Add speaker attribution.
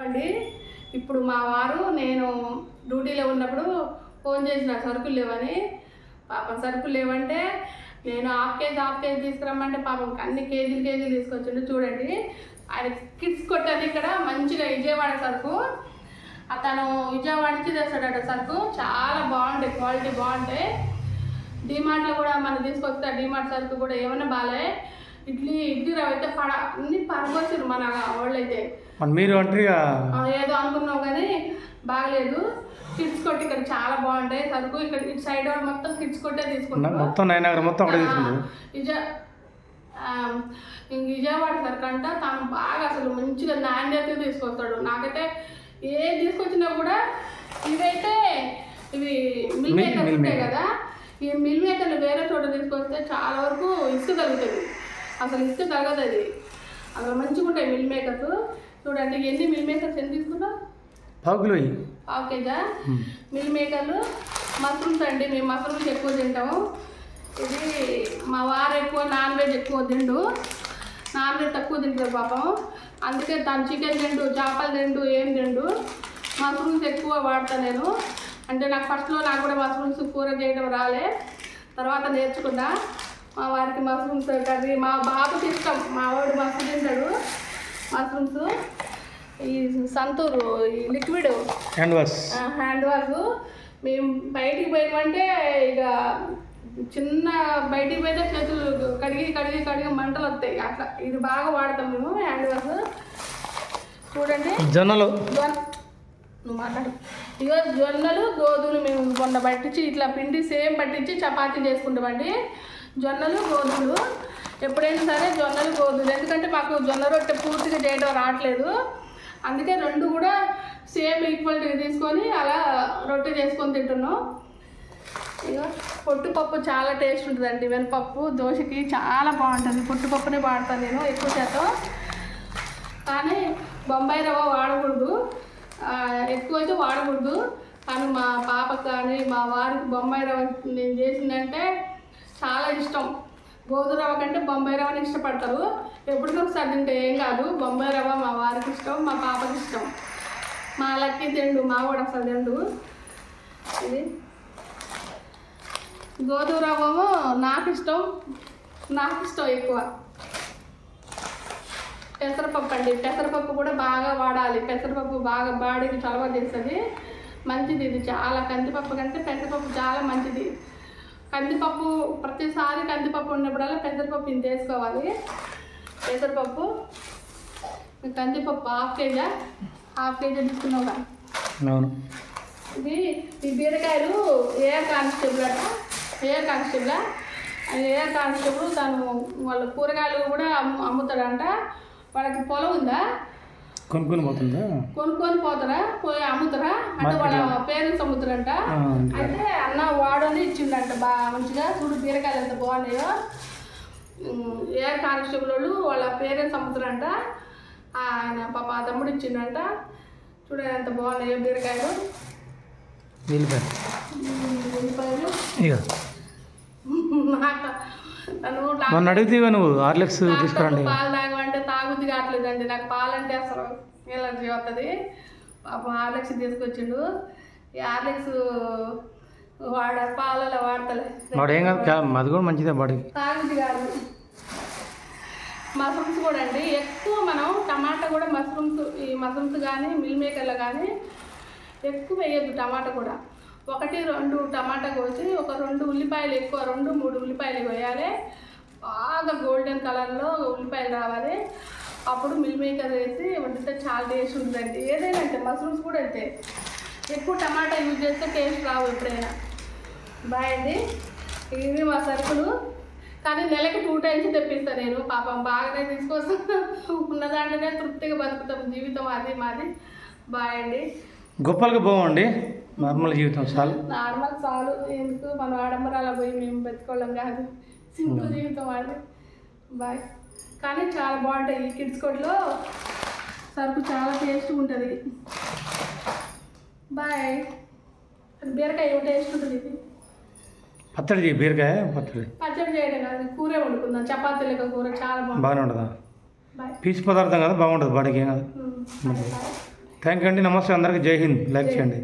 Speaker 1: అండి ఇప్పుడు మా వారు నేను డ్యూటీలో ఉన్నప్పుడు ఫోన్ చేసిన సరుకులు లేవని. పాపం సరుకులు లేవంటే నేను హాఫ్ కేజీ తీసుకురమ్మంటే పాపం అన్ని కేజీలు తీసుకొచ్చిండు. చూడండి, ఆయన కిడ్స్ కొట్టది ఇక్కడ మంచిగా విజయవాడ సరుకు. అతను విజయవాడ నుంచి తెస్తాడట సరుకు. చాలా బాగుంటాయి, క్వాలిటీ బాగుంటాయి. డిమార్ట్లో కూడా మనం తీసుకొస్తే డిమార్ట్ సరుకు కూడా ఏమైనా బాగాలే. ఇడ్లీ రవ్వ అయితే అన్ని పరగొచ్చారు మన వాళ్ళు అయితే.
Speaker 2: మీరు
Speaker 1: ఏదో అనుకున్నావు కానీ బాగలేదు. కిడ్స్ కొట్టి ఇక్కడ చాలా బాగుంటాయి సరుకు. ఇక్కడ ఇటు సైడ్ మొత్తం కిడ్స్ కొట్టే తీసుకుంటాం. విజయవాడ సరుకు అంట తను బాగా అసలు మంచిగా నాణ్యత తీసుకొస్తాడు. నాకైతే ఏది తీసుకొచ్చినా కూడా ఇవైతే ఇవి మిల్ మేకర్స్ ఉంటాయి కదా, ఈ మిల్ మేకర్లు వేరే చోట తీసుకొస్తే చాలా వరకు ఇసుక తగ్గుతుంది. అసలు ఇసుక తగ్గదు అది. అసలు మంచిగా ఉంటాయి మిల్ మేకర్స్. చూడండి ఎన్ని మిల్ మేకర్స్ ఎన్ని తీసుకున్నా? పావు కేజా మిల్ మేకర్లు. మష్రూమ్స్ అండి, మేము మష్రూమ్స్ ఎక్కువ తింటాము. ఇది మా వారు ఎక్కువ నాన్ వెజ్ ఎక్కువ తిండు, నాన్ వెజ్ తక్కువ తింటారు పాపం. అందుకే తను చికెన్ తిండు, చేపలు తిండు, ఏం తిండు. మష్రూమ్స్ ఎక్కువ వాడతాను నేను. అంటే నాకు ఫస్ట్లో నాకు కూడా మష్రూమ్స్ కూర చేయడం రాలే, తర్వాత నేర్చుకున్నా. మా వారికి మష్రూమ్స్ కర్రీ, మా బాబుకి ఇష్టం. మా వాడు మస్తు తింటాడు మష్రూమ్స్. ఈ సంతూరు ఈ లిక్విడ్ హ్యాండ్ వాష్ మేము బయటికి పోయామంటే ఇక చిన్న బయటికి పోయితే చేతులు కడిగి మంటలు వస్తాయి. అట్లా ఇది బాగా వాడతాం మేము హ్యాండ్ వాష్. చూడండి నువ్వు మాట్లాడు. ఇక జొన్నలు గోధుమలు మేము మొన్న పట్టించి ఇట్లా పిండి సేమ్ పట్టించి చపాతీ చేసుకుంటామండి. జొన్నలు గోధుమలు ఎప్పుడైనా సరే జొన్నలు గోధుమలు, ఎందుకంటే మాకు జొన్న రొట్టె పూర్తిగా చేయడం రావట్లేదు. అందుకే రెండు కూడా సేమ్ ఈక్వల్గా తీసుకొని అలా రొట్టె చేసుకొని తింటున్నాం. ఇక పొట్టుపప్పు చాలా టేస్ట్ ఉంటుందండి. వెనపప్పు దోశకి చాలా బాగుంటుంది. పొట్టుపప్పునే వాడతాను నేను ఎక్కువ శాతం. కానీ బొంబాయి రవ్వ వాడకూడదు, ఎక్కువైతే వాడకూడదు. కానీ మా పాపకు కానీ మా వారికి బొంబాయి రవ్వ నేను చేసిందంటే చాలా ఇష్టం. గోధుమ రవ్వ కంటే బొంబాయి రవ్వని ఇష్టపడతారు. ఎప్పటికీ ఒకసారి తింటే ఏం కాదు. బొంబాయి రవ్వ మా వారికి ఇష్టం, మా పాపకి ఇష్టం. మా లక్కీ తిండు, మా కూడా అసలు తిండు. ఇది గోధుమ రవ్వ నాకు ఇష్టం ఎక్కువ. పెసరపప్పు అండి, పెసరపప్పు కూడా బాగా వాడాలి. పెసరపప్పు బాగా బాడీకి చలవ చేస్తుంది, మంచిది. ఇది చాలా కందిపప్పు కంటే పెసరపప్పు చాలా మంచిది. కందిపప్పు ప్రతిసారి కందిపప్పు ఉన్నప్పుడల్లా పెసరపప్పు ఇంత వేసుకోవాలి. పెసరపప్పు కందిపప్పు హాఫ్ కేజీ తీసుకున్నావుగా. ఇది ఈ బీరకాయలు ఏఆర్ కానిస్టేబుల్ తను వాళ్ళ కూరగాయలు కూడా అమ్ముతాడంట. వాళ్ళకి పొలం ఉందా, కొనుక్కొని పోతారా, పోయి అమ్ముతారా అంటే వాళ్ళ పేరెంట్స్ అమ్ముతారంట. అయితే అన్న వాడని ఇచ్చిండంట బాగా మంచిగా. చూడు బీరకాయలు ఎంత బాగున్నాయో. ఏఆర్ కానిస్టేబుల్ వాళ్ళు వాళ్ళ పేరెంట్స్ అమ్ముతారంట. ఆయన పాప తమ్ముడు ఇచ్చిండంట. చూడండి ఎంత బాగున్నాయో బీరకాయలు. పాలు తాగమంటే తాగుద్ది కావట్లేదండి. నాకు పాలంటే అసలు ఎలర్జీ వస్తుంది. పాపం హార్లిక్స్ తీసుకొచ్చిండు. ఈ హార్లిక్స్ పాలలో వాడతలే,
Speaker 2: అది కూడా మంచిదే బాడీకి.
Speaker 1: తాగుద్ది కాదు. మష్రూమ్స్ కూడా అండి ఎక్కువ మనం టమాటా కూడా ఈ మష్రూమ్స్ కానీ మిల్ మేకర్లు కానీ ఎక్కువ వేయద్దు. టమాటా కూడా 1-2 టమాటా కోసి ఒక 2 ఉల్లిపాయలు ఎక్కువ 2-3 ఉల్లిపాయలు వేయాలి. బాగా గోల్డెన్ కలర్లో ఉల్లిపాయలు రావాలి. అప్పుడు మిల్ మేకర్ వేసి వండితే చాలా టేస్ట్ ఉంటుందండి. ఏదైనా అంటే మష్రూమ్స్ కూడా అంతే. ఎక్కువ టమాటా యూజ్ చేస్తే టేస్ట్ రావు ఎప్పుడైనా. బాయ్ అండి, ఇవి మా సరుకులు. కానీ నెలకి 2 టైమ్స్ తెప్పిస్తాను నేను. పాపం బాగానే తీసుకొస్తాను. ఉన్న దాంట్లోనే తృప్తిగా బతుకుతాం. జీవితం అది మాది. బాయ్ అండి.
Speaker 2: గొప్పలుగా బాగుండి నార్మల్ జీవితం
Speaker 1: నార్మల్ చాలు. ఎందుకు మనం ఆడంబరాల పోయి మేము బతుకోవడం కాదు, సింపుల్ జీవితం అది. బాయ్. కానీ చాలా బాగుంటాయి. ఈ కిడ్స్ కోట్లో సరుకు చాలా టేస్ట్ ఉంటుంది. బాయ్. బీరకాయ ఏమో టేస్ట్ ఉంటుంది. ఇది
Speaker 2: పచ్చడి బీరకాయ
Speaker 1: పచ్చడి చేయడం కాదు, కూరే వండుకుందాం. చపాతీ లెక్క కూర చాలా బాగుంటుంది.
Speaker 2: బాగానే ఉంటుందా?
Speaker 1: బాయ్.
Speaker 2: పీచు పదార్థం కదా, బాగుంటుంది బాడీకి. ఏం కాదు. థ్యాంక్ యూ అండి. నమస్తే అందరికీ. జై హింద్. లైక్ చేయండి.